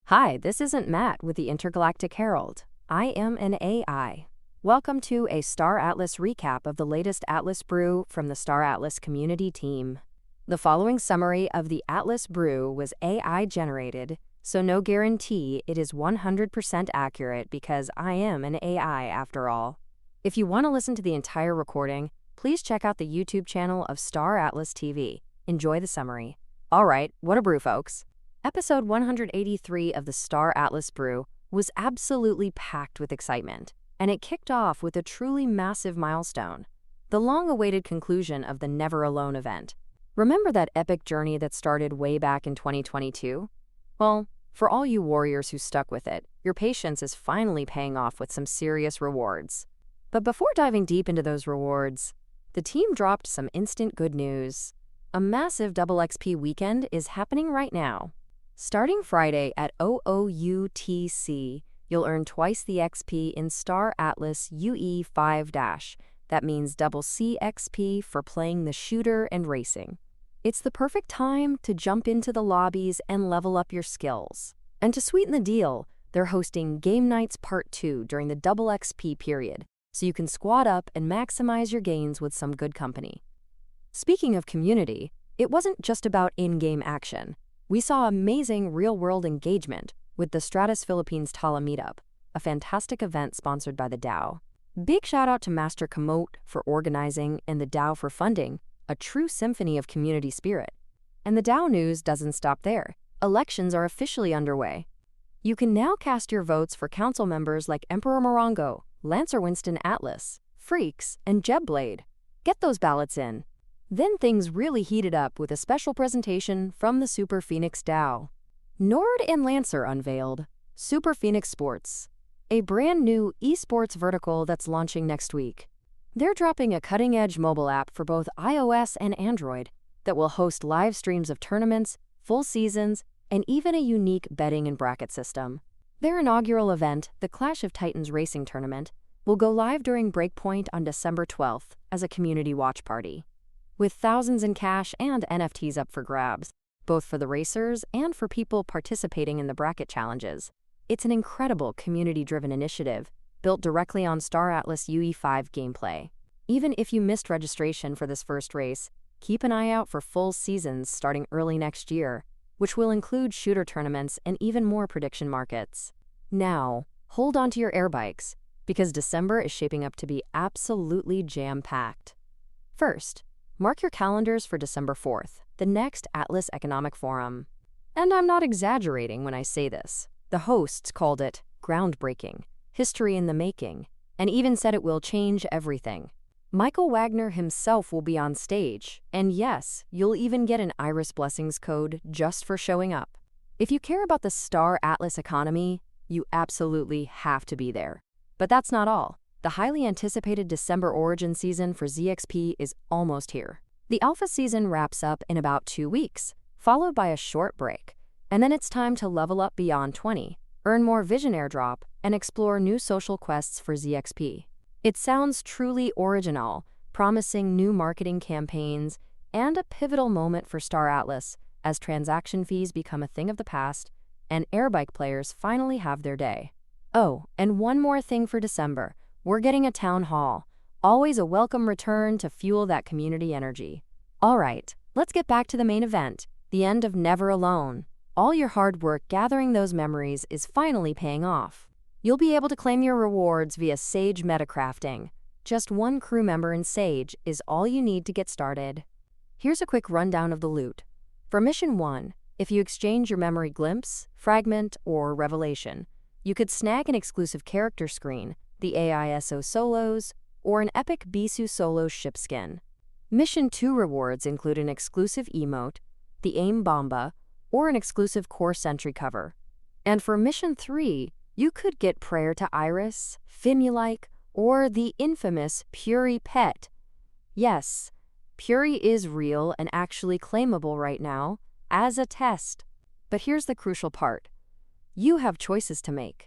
Hi, this isn't Matt with the Intergalactic Herald. I am an AI. Welcome to a Star Atlas recap of the latest Atlas Brew from the Star Atlas community team. The following summary of the Atlas Brew was AI generated, so no guarantee it is 100% accurate because I am an AI after all. If you want to listen to the entire recording, please check out the YouTube channel of Star Atlas TV. Enjoy the summary. All right, what a brew, folks. Episode 183 of the Star Atlas Brew was absolutely packed with excitement, and it kicked off with a truly massive milestone, the long-awaited conclusion of the Never Alone event. Remember that epic journey that started way back in 2022? Well, for all you warriors who stuck with it, your patience is finally paying off with some serious rewards. But before diving deep into those rewards, the team dropped some instant good news. A massive double XP weekend is happening right now. Starting Friday at OOUTC, you'll earn twice the XP in Star Atlas UE5-. That means double C XP for playing the shooter and racing. It's the perfect time to jump into the lobbies and level up your skills. And to sweeten the deal, they're hosting Game Nights Part 2 during the double XP period, so you can squad up and maximize your gains with some good company. Speaking of community, it wasn't just about in-game action. We saw amazing real-world engagement with the Stratus Philippines Tala Meetup, a fantastic event sponsored by the DAO. Big shout-out to Master Kamote for organizing and the DAO for funding, a true symphony of community spirit. And the DAO news doesn't stop there. Elections are officially underway. You can now cast your votes for council members like Emperor Morongo, Lancer Winston Atlas, Freaks, and Jebblade. Get those ballots in. Then things really heated up with a special presentation from the Super Phoenix DAO. Nord and Lancer unveiled Super Phoenix Sports, a brand new esports vertical that's launching next week. They're dropping a cutting-edge mobile app for both iOS and Android that will host live streams of tournaments, full seasons, and even a unique betting and bracket system. Their inaugural event, the Clash of Titans Racing Tournament, will go live during Breakpoint on December 12th as a community watch party, with thousands in cash and NFTs up for grabs, both for the racers and for people participating in the bracket challenges. It's an incredible community-driven initiative built directly on Star Atlas UE5 gameplay. Even if you missed registration for this first race, keep an eye out for full seasons starting early next year, which will include shooter tournaments and even more prediction markets. Now, hold on to your air bikes, because December is shaping up to be absolutely jam-packed. First, mark your calendars for December 4th, the next Atlas Economic Forum. And I'm not exaggerating when I say this. The hosts called it groundbreaking, history in the making, and even said it will change everything. Michael Wagner himself will be on stage, and yes, you'll even get an Iris Blessings code just for showing up. If you care about the Star Atlas economy, you absolutely have to be there. But that's not all. The highly anticipated December Origin season for ZXP is almost here. The Alpha season wraps up in about 2 weeks, followed by a short break, and then it's time to level up beyond 20, earn more Vision Airdrop, and explore new social quests for ZXP. It sounds truly original, promising new marketing campaigns and a pivotal moment for Star Atlas as transaction fees become a thing of the past and airbike players finally have their day. Oh, and one more thing for December. We're getting a town hall, always a welcome return to fuel that community energy. All right, let's get back to the main event, the end of Never Alone. All your hard work gathering those memories is finally paying off. You'll be able to claim your rewards via Sage metacrafting. Just one crew member in Sage is all you need to get started. Here's a quick rundown of the loot. For Mission 1, if you exchange your memory glimpse, fragment, or revelation, you could snag an exclusive character screen, the AISO Solos, or an epic Bisu Solo ship skin. Mission 2 rewards include an exclusive emote, the AIM Bomba, or an exclusive Core Sentry cover. And for Mission 3, you could get Prayer to Iris, Fimulike, or the infamous Puri Pet. Yes, Puri is real and actually claimable right now, as a test. But here's the crucial part. You have choices to make.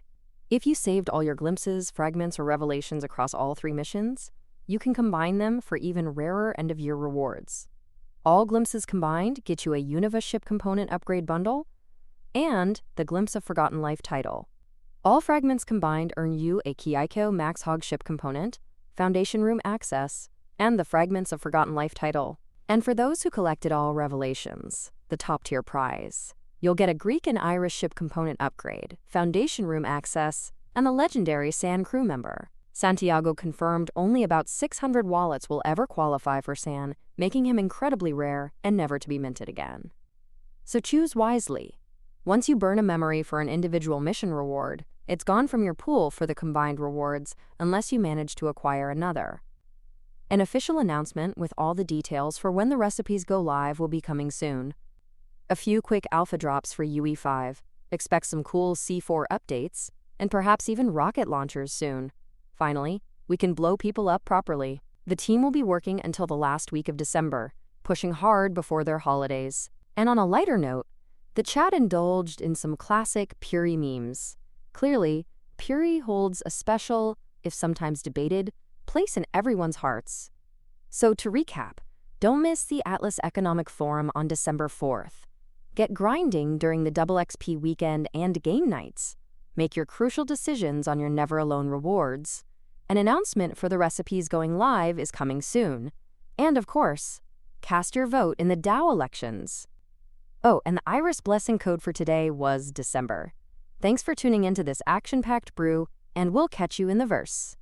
If you saved all your glimpses, fragments, or revelations across all 3 missions, you can combine them for even rarer end-of-year rewards. All glimpses combined get you a Univa ship component upgrade bundle, and the Glimpse of Forgotten Life title. All fragments combined earn you a Kiaiko Max Hog ship component, Foundation Room access, and the Fragments of Forgotten Life title. And for those who collected all Revelations, the top-tier prize, you'll get a Greek and Irish ship component upgrade, Foundation Room access, and the legendary San crew member. Santiago confirmed only about 600 wallets will ever qualify for San, making him incredibly rare and never to be minted again. So choose wisely. Once you burn a memory for an individual mission reward, it's gone from your pool for the combined rewards unless you manage to acquire another. An official announcement with all the details for when the recipes go live will be coming soon. A few quick alpha drops for UE5, expect some cool C4 updates, and perhaps even rocket launchers soon. Finally, we can blow people up properly. The team will be working until the last week of December, pushing hard before their holidays. And on a lighter note, the chat indulged in some classic Puri memes. Clearly, Puri holds a special, if sometimes debated, place in everyone's hearts. So to recap, don't miss the Atlas Economic Forum on December 4th. Get grinding during the Double XP weekend and game nights. Make your crucial decisions on your Never Alone rewards. An announcement for the recipes going live is coming soon. And of course, cast your vote in the DAO elections. Oh, and the Iris Blessing code for today was December. Thanks for tuning into this action-packed brew, and we'll catch you in the verse.